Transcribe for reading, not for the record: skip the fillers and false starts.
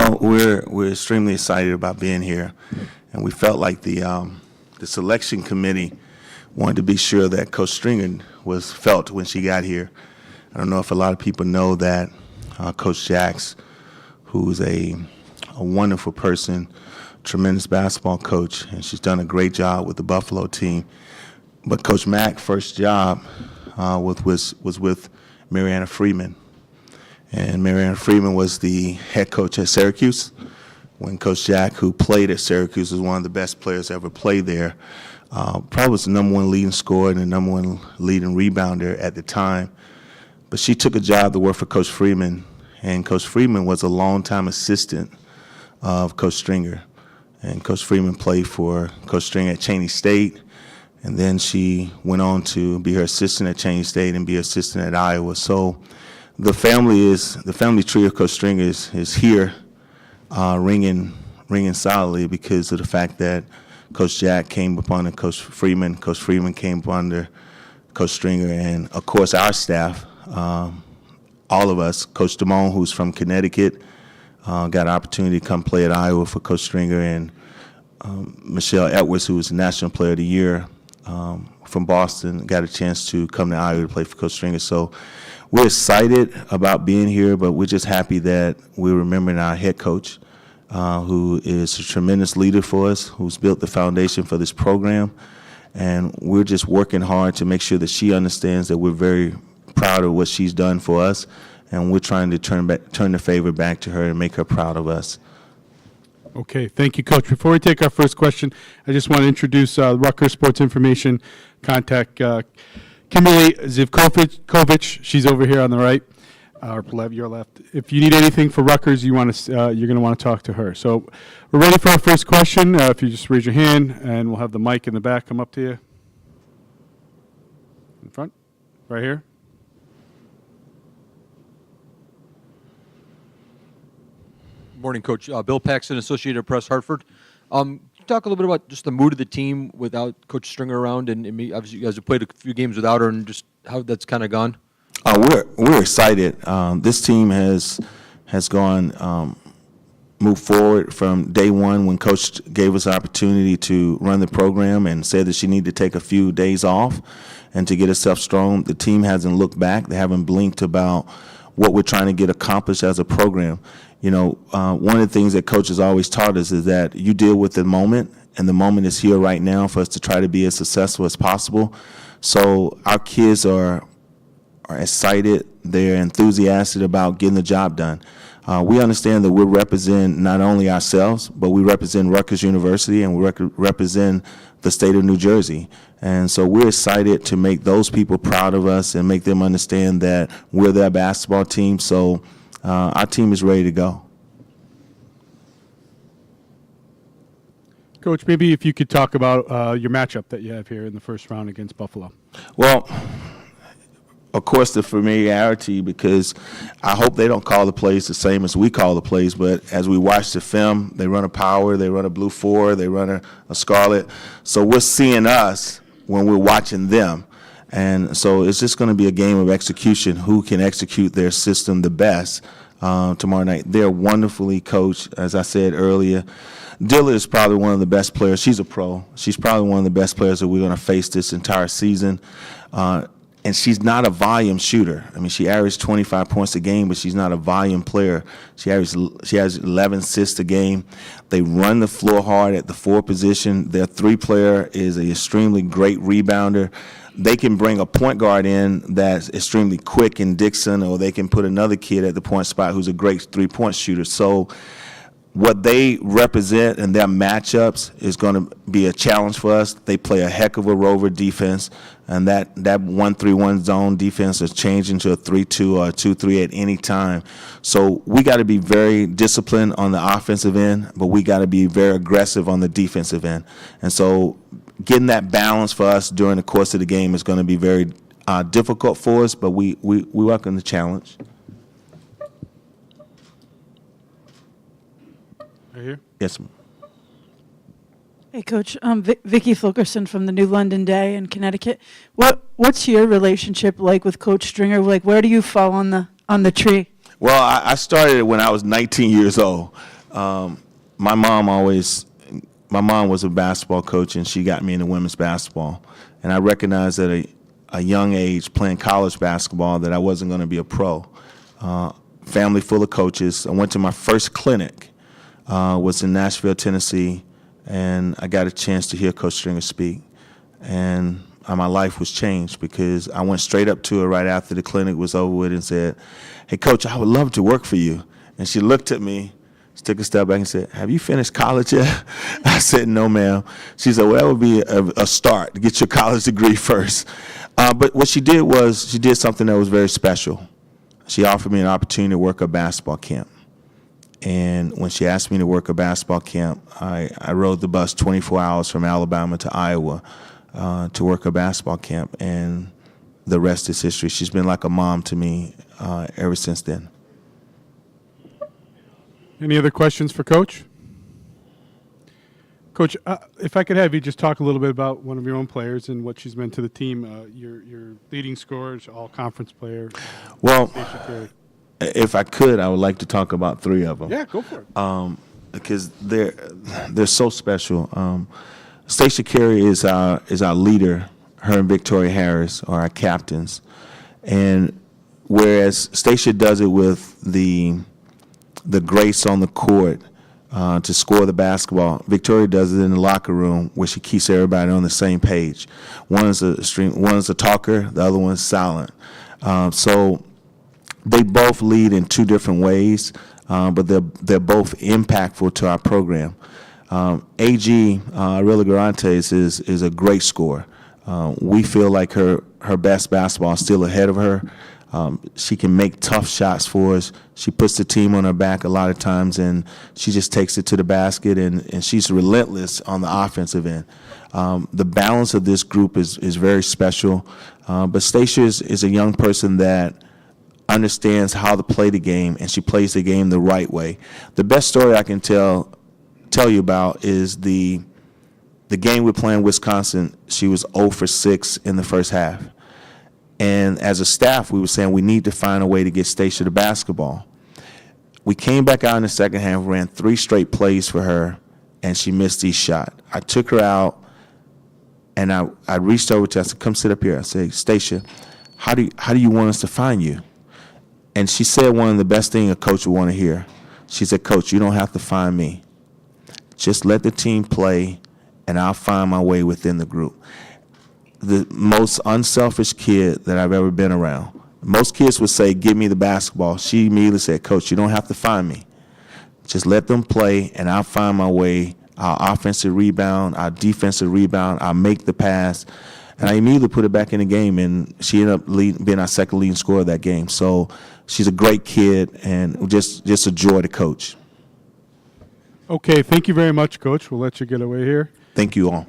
Well, we're extremely excited about being here, and we felt like the selection committee wanted to be sure that Coach Stringer was felt when she got here. I don't know if a lot of people know that Coach Jacks, who's a wonderful person, tremendous basketball coach, and she's done a great job with the Buffalo team. But Coach Mack's first job was with Mariana Freeman. And Mariana Freeman was the head coach at Syracuse when Coach Jack, who played at Syracuse, was one of the best players ever played there. Probably was the #1 leading scorer and the #1 leading rebounder at the time. But she took a job to work for Coach Freeman, and Coach Freeman was a longtime assistant of Coach Stringer. And Coach Freeman played for Coach Stringer at Cheney State, and then she went on to be her assistant at Cheney State and be her assistant at Iowa. So the family tree of Coach Stringer is here, ringing solidly because of the fact that Coach Jack came up under Coach Freeman. Coach Freeman came up under Coach Stringer, and of course our staff, all of us. Coach Damone, who's from Connecticut, got an opportunity to come play at Iowa for Coach Stringer, and Michelle Edwards, who was the National Player of the Year from Boston, got a chance to come to Iowa to play for Coach Stringer. So we're excited about being here, but we're just happy that we're remembering our head coach, who is a tremendous leader for us, who's built the foundation for this program. And we're just working hard to make sure that she understands that we're very proud of what she's done for us, and we're trying to turn the favor back to her and make her proud of us. Okay, thank you, Coach. Before we take our first question, I just want to introduce Rutgers Sports Information contact Kimberly Zivkovic. She's over here on the right, or your left. If you need anything for Rutgers, you're going to want to talk to her. So we're ready for our first question. If you just raise your hand, and we'll have the mic in the back come up to you. In front, right here. Morning, Coach. Bill Paxton, Associated Press, Hartford. Can you talk a little bit about just the mood of the team without Coach Stringer around, and obviously you guys have played a few games without her, and just how that's kind of gone? We're excited. This team has gone moved forward from day one when Coach gave us the opportunity to run the program and said that she needed to take a few days off and to get herself strong. The team hasn't looked back. They haven't blinked about what we're trying to get accomplished as a program. You know, one of the things that Coach has always taught us is that you deal with the moment, and the moment is here right now for us to try to be as successful as possible. So our kids are excited. They're enthusiastic about getting the job done. We understand that we represent not only ourselves, but we represent Rutgers University, and we represent the state of New Jersey. And so we're excited to make those people proud of us and make them understand that we're their basketball team. So our team is ready to go. Coach, maybe if you could talk about your matchup that you have here in the first round against Buffalo. Well, of course, the familiarity, because I hope they don't call the plays the same as we call the plays, but as we watch the film, they run a power, they run a blue 4, they run a scarlet. So we're seeing us when we're watching them. And so it's just going to be a game of execution, who can execute their system the best tomorrow night. They're wonderfully coached, as I said earlier. Dillard is probably one of the best players. She's a pro. She's probably one of the best players that we're going to face this entire season. And she's not a volume shooter. I mean, she averaged 25 points a game, but she's not a volume player. She has 11 assists a game. They run the floor hard at the 4 position. Their 3-player is an extremely great rebounder. They can bring a point guard in that's extremely quick in Dixon, or they can put another kid at the point spot who's a great 3-point shooter. So what they represent and their matchups is going to be a challenge for us. They play a heck of a rover defense, and that 1-3-1 zone defense is changing to a 3-2 or a 2-3 at any time. So we got to be very disciplined on the offensive end, but we got to be very aggressive on the defensive end. And so getting that balance for us during the course of the game is going to be very difficult for us, but we welcome the challenge. Right here? Yes, ma'am. Hey, Coach. Vicki Fulkerson from the New London Day in Connecticut. What's your relationship like with Coach Stringer? Like, where do you fall on the tree? Well, I started when I was 19 years old. My mom was a basketball coach, and she got me into women's basketball. And I recognized at a young age, playing college basketball, that I wasn't going to be a pro. Family full of coaches. I went to my first clinic, was in Nashville, Tennessee, and I got a chance to hear Coach Stringer speak. And my life was changed because I went straight up to her right after the clinic was over with and said, "Hey, Coach, I would love to work for you." And she looked at me, she took a step back and said, "Have you finished college yet?" I said, "No, ma'am." She said, "Well, that would be a start to get your college degree first." But what she did was she did something that was very special. She offered me an opportunity to work a basketball camp. And when she asked me to work a basketball camp, I rode the bus 24 hours from Alabama to Iowa to work a basketball camp. And the rest is history. She's been like a mom to me ever since then. Any other questions for Coach? Coach, if I could have you just talk a little bit about one of your own players and what she's meant to the team. Your leading scorer, all-conference player. Well, Stacia Carey. if I could, I would like to talk about three of them. Yeah, go for it. Because they're so special. Stacia Carey is our leader. Her and Victoria Harris are our captains. And whereas Stacia does it with the grace on the court to score the basketball, Victoria does it in the locker room where she keeps everybody on the same page. One is a talker, the other one's silent. So they both lead in two different ways, but they're both impactful to our program. AG Arilla Garantes is a great scorer. We feel like her best basketball is still ahead of her. She can make tough shots for us. She puts the team on her back a lot of times, and she just takes it to the basket, and she's relentless on the offensive end. The balance of this group is very special, but Stacia is a young person that understands how to play the game, and she plays the game the right way. The best story I can tell you about is the game we're playing Wisconsin. She was 0 for 6 in the first half. And as a staff, we were saying we need to find a way to get Stacia the basketball. We came back out in the second half, ran 3 straight plays for her, and she missed each shot. I took her out, and I reached over to her. I said, "Come sit up here." I said, "Stacia, how do you want us to find you?" And she said one of the best things a coach would want to hear. She said, "Coach, you don't have to find me. Just let the team play, and I'll find my way within the group." The most unselfish kid that I've ever been around. Most kids would say, "Give me the basketball." She immediately said, "Coach, you don't have to find me. Just let them play, and I'll find my way. Our offensive rebound, our defensive rebound, I'll make the pass." And I immediately put it back in the game, and she ended up being our second leading scorer of that game. So she's a great kid, and just a joy to coach. Okay, thank you very much, Coach. We'll let you get away here. Thank you all.